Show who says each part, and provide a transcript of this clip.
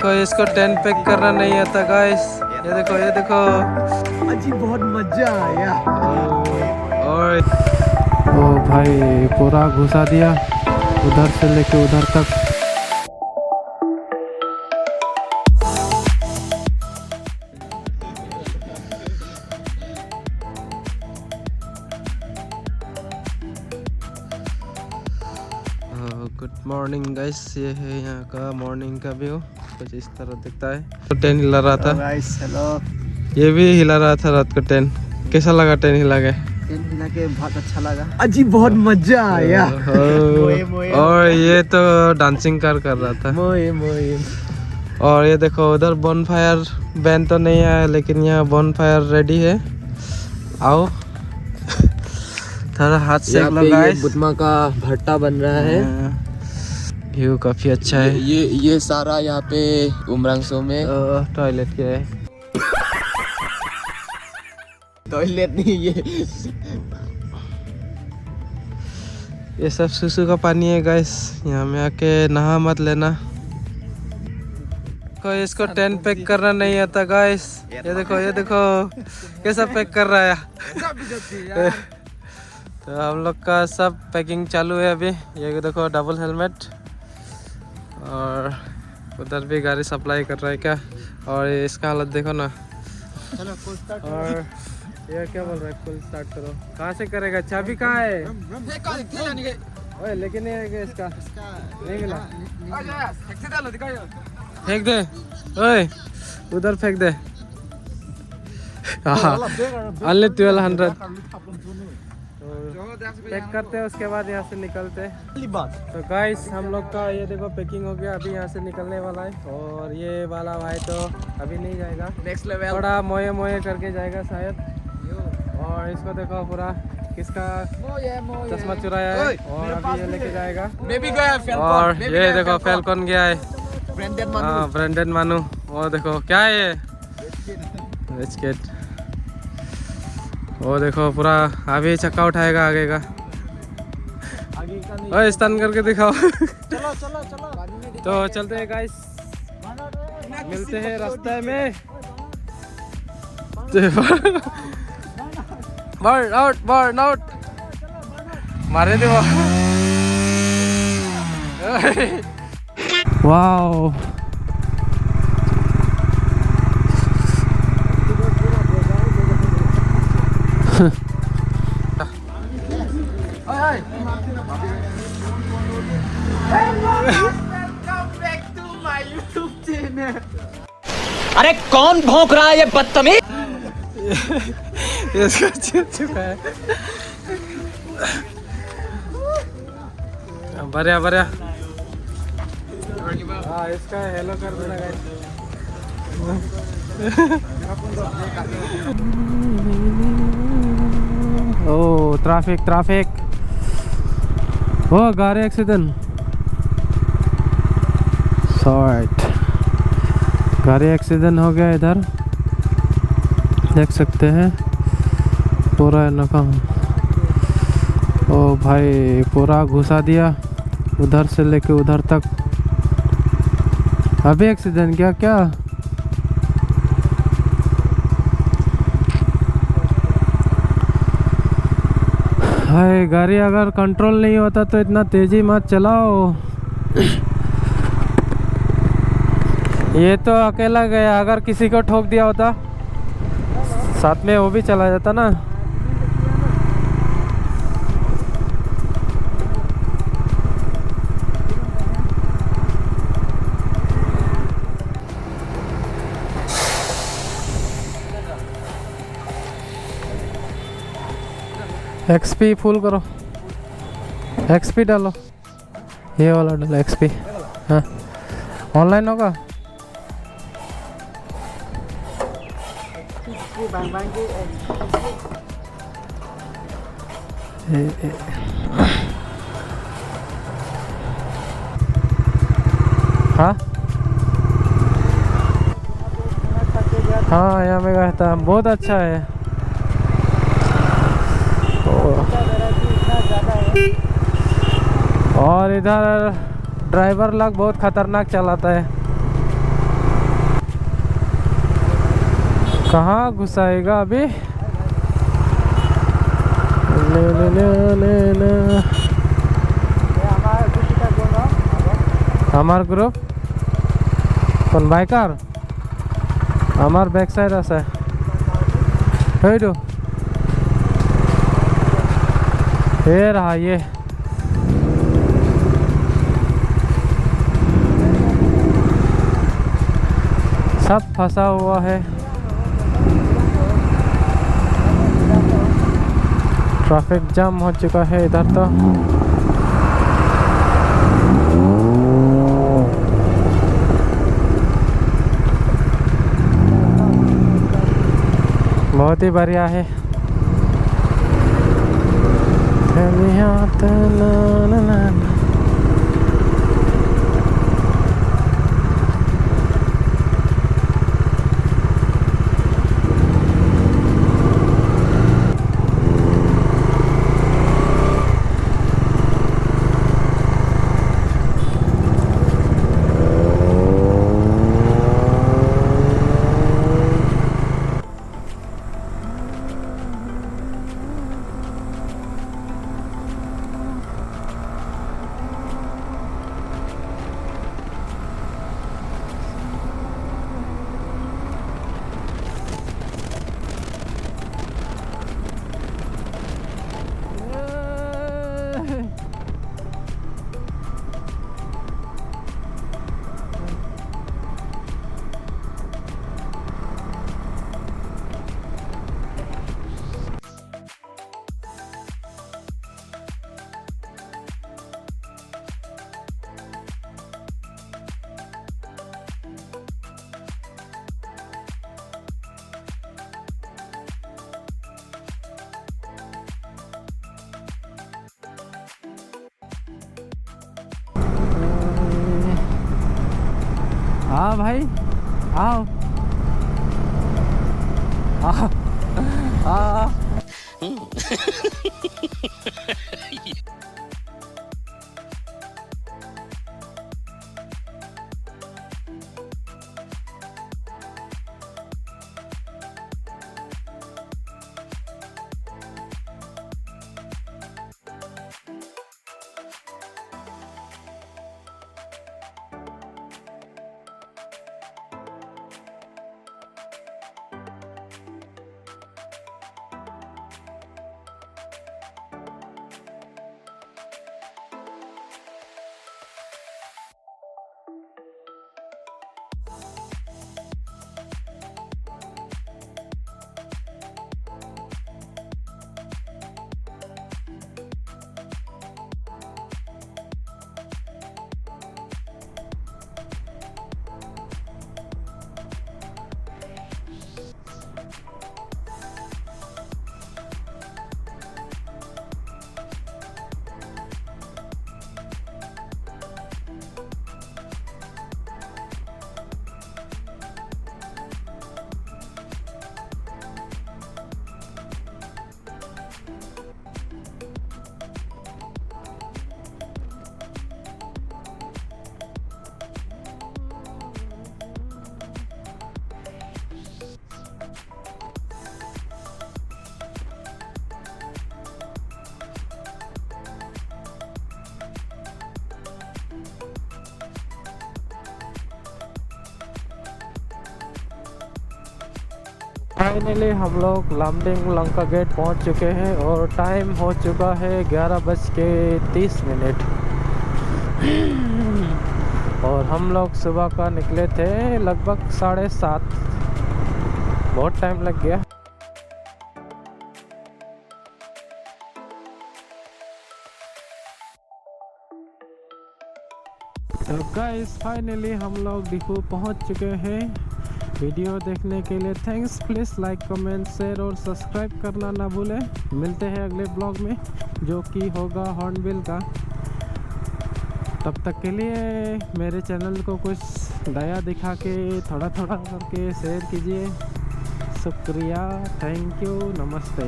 Speaker 1: देखो इसको tent pack करना नहीं आता गाइस। ये देखो ये देखो,
Speaker 2: अजी बहुत मजा आया।
Speaker 1: और ओ भाई पूरा घुसा दिया उधर से लेके उधर तक। गुड मॉर्निंग गाइस, ये है यहाँ का मॉर्निंग का व्यू, कुछ इस तरह दिखता है। तो टेंट हिला रहा था
Speaker 2: गाइस, हेलो।
Speaker 1: ये भी हिला रहा था रात को टेंट। कैसा लगा टेंट हिला के?
Speaker 2: टेंट हिला के बहुत अच्छा लगा। अजी बहुत मजा आया।
Speaker 1: और ये तो डांसिंग कर रहा था।
Speaker 2: मोए मोए।
Speaker 1: और ये देखो उधर बॉनफायर बैंड तो नहीं आया, लेकिन यहाँ बॉनफायर रेडी है। आओ थोड़ा हाथ सेक लो गाइस।
Speaker 2: बुतमा का भट्टा बन रहा है।
Speaker 1: व्यू काफी अच्छा है।
Speaker 2: ये सारा यहाँ पे उमरांगसो में
Speaker 1: टॉयलेट क्या है?
Speaker 2: टॉयलेट नहीं,
Speaker 1: ये सब सुसु का पानी है गाइस। यहाँ में आके नहा मत लेना। कोई इसको टेंट पैक करना नहीं आता गाइस। ये देखो कैसा पैक कर रहा है। तो हम लोग का सब पैकिंग चालू है अभी। ये देखो डबल हेलमेट, और उधर भी गाड़ी सप्लाई कर रहा है क्या। और इसका हालत देखो ना। और ये क्या बोल रहा है, फुल स्टार्ट करो। कहाँ से करेगा? चाबी कहाँ है? ओए लेकिन नहीं है इसका, नहीं मिला। फेंक दे, ओए उधर फेंक दे। ओनली 1200 पैक करते हैं, उसके बाद यहाँ से निकलते हैं। तो गाइस हम लोग का ये देखो पैकिंग हो गया, अभी यहाँ से निकलने वाला है। और ये वाला भाई तो अभी नहीं जाएगा, नेक्स्ट लेवल थोड़ा मोये मोये करके जाएगा शायद। और इसको देखो पूरा किसका चश्मा चुराया है, और अभी ये लेके जाएगा। और ये देखो फैल्कन गया है, ब्रांडेड मानू। और देखो क्या है ये, बिस्किट। वो देखो पूरा अभी चक्का उठाएगा आगे का। ओए स्टन करके दिखाओ। चलो तो चलते हैं गाइस, मिलते हैं रास्ते में। बर्न आउट मारे दे। वाओ
Speaker 2: अरे कौन भौंक रहा है ये बदतमीज?
Speaker 1: इसको चिप चुका है। बढ़िया बढ़िया। हाँ इसका हेलो कर देना गाइस। ओ ट्रैफिक। ओ गाड़ी एक्सीडेंट। शॉर्ट गाड़ी एक्सीडेंट हो गया इधर, देख सकते हैं पूरा नकाम। ओ भाई पूरा घुसा दिया उधर से लेके उधर तक। अभी एक्सीडेंट क्या? हाय गाड़ी अगर कंट्रोल नहीं होता तो इतना तेजी मत चलाओ। ये तो अकेला गया, अगर किसी को ठोक दिया होता साथ में वो भी चला जाता ना। एक्सपी फुल करो, एक्सपी डालो, ये वाला डालो एक्सपी। हाँ ऑनलाइन होगा। हाँ यहाँ में गया था, बहुत अच्छा है। और इधर ड्राइवर लोग बहुत खतरनाक चलाता है। कहाँ घुसाएगा अभी? ले ले ले ले ले আমার গ্রুপ কোন বাইকার আমার ব্যাক সাইড আছে এইটো ये रहा ये सब फंसा हुआ है ट्रैफिक जाम हो चुका है इधर तो बहुत ही बढ़िया है हाँ भाई आओ आओ आओ फाइनली हम लोग लामडिंग लंका गेट पहुंच चुके हैं और टाइम हो चुका है 11:30 और हम लोग सुबह का निकले थे लगभग 7:30। बहुत टाइम लग गया। तो गाइस फाइनली हम लोग डिपो पहुंच चुके हैं। वीडियो देखने के लिए thanks. Please like comment share और सब्सक्राइब करना ना भूलें। मिलते हैं अगले ब्लॉग में जो कि होगा हॉर्नबिल का। तब तक के लिए मेरे चैनल को कुछ दया दिखा के थोड़ा थोड़ा करके शेयर कीजिए। शुक्रिया, थैंक यू, नमस्ते।